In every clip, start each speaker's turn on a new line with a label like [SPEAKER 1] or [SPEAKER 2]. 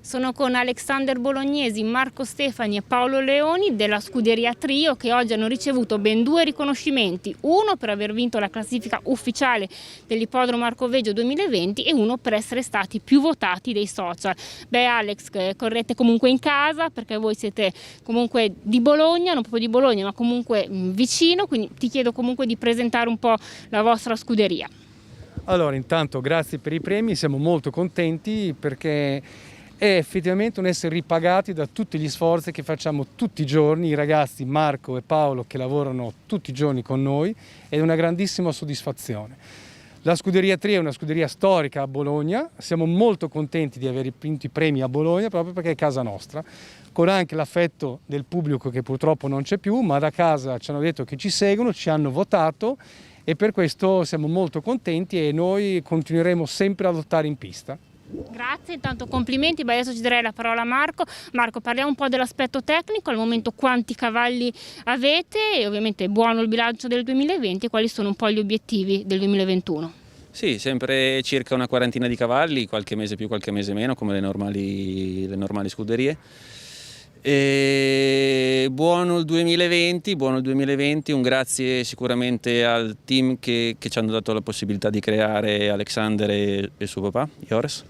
[SPEAKER 1] Sono con Alexander Bolognesi, Marco Stefani e Paolo Leoni della Scuderia Trio, che oggi hanno ricevuto ben 2 riconoscimenti, uno per aver vinto la classifica ufficiale dell'Ippodromo Arcoveggio 2020 e uno per essere stati più votati dei social. Beh Alex, correte comunque in casa perché voi siete comunque di Bologna, non proprio di Bologna ma comunque vicino, quindi ti chiedo comunque di presentare un po' la vostra scuderia.
[SPEAKER 2] Allora, intanto grazie per i premi, siamo molto contenti perché è effettivamente un essere ripagati da tutti gli sforzi che facciamo tutti i giorni, i ragazzi Marco e Paolo che lavorano tutti i giorni con noi, ed è una grandissima soddisfazione. La Scuderia Trio è una scuderia storica a Bologna, siamo molto contenti di aver vinto i premi a Bologna proprio perché è casa nostra, con anche l'affetto del pubblico che purtroppo non c'è più, ma da casa ci hanno detto che ci seguono, ci hanno votato e per questo siamo molto contenti e noi continueremo sempre a lottare in pista.
[SPEAKER 1] Grazie, intanto complimenti. Beh, adesso ci darei la parola a Marco. Marco, parliamo un po' dell'aspetto tecnico, al momento quanti cavalli avete e ovviamente è buono il bilancio del 2020 e quali sono un po' gli obiettivi del 2021?
[SPEAKER 3] Sì, sempre circa una quarantina di cavalli, qualche mese più, qualche mese meno, come le normali scuderie. E buono il 2020, un grazie sicuramente al team che ci hanno dato la possibilità di creare Alexander e suo papà, Joris.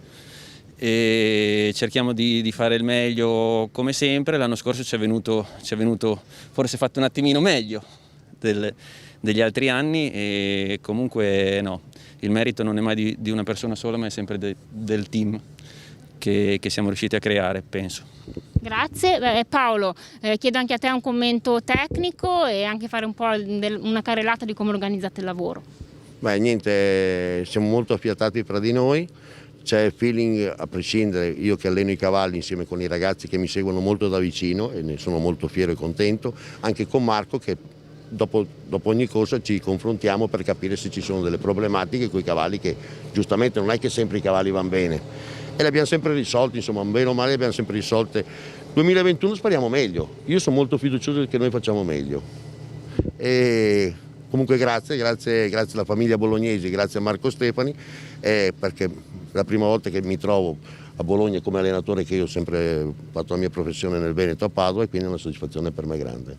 [SPEAKER 3] E cerchiamo di fare il meglio come sempre. L'anno scorso ci è venuto forse fatto un attimino meglio degli altri anni e comunque no, il merito non è mai di una persona sola ma è sempre del team che siamo riusciti a creare, penso.
[SPEAKER 1] Grazie. Paolo, chiedo anche a te un commento tecnico e anche fare un po' una carrellata di come organizzate il lavoro.
[SPEAKER 4] Beh, niente, siamo molto affiatati fra di noi, c'è feeling a prescindere, io che alleno i cavalli insieme con i ragazzi che mi seguono molto da vicino e ne sono molto fiero e contento, anche con Marco che dopo ogni corsa ci confrontiamo per capire se ci sono delle problematiche con i cavalli che giustamente non è che sempre i cavalli vanno bene. E le abbiamo sempre risolte, insomma, bene o male le abbiamo sempre risolte. 2021 speriamo meglio, io sono molto fiducioso che noi facciamo meglio. E comunque grazie alla famiglia Bolognesi, grazie a Marco Stefani, perché è la prima volta che mi trovo a Bologna come allenatore, che io ho sempre fatto la mia professione nel Veneto a Padova, e quindi è una soddisfazione per me grande.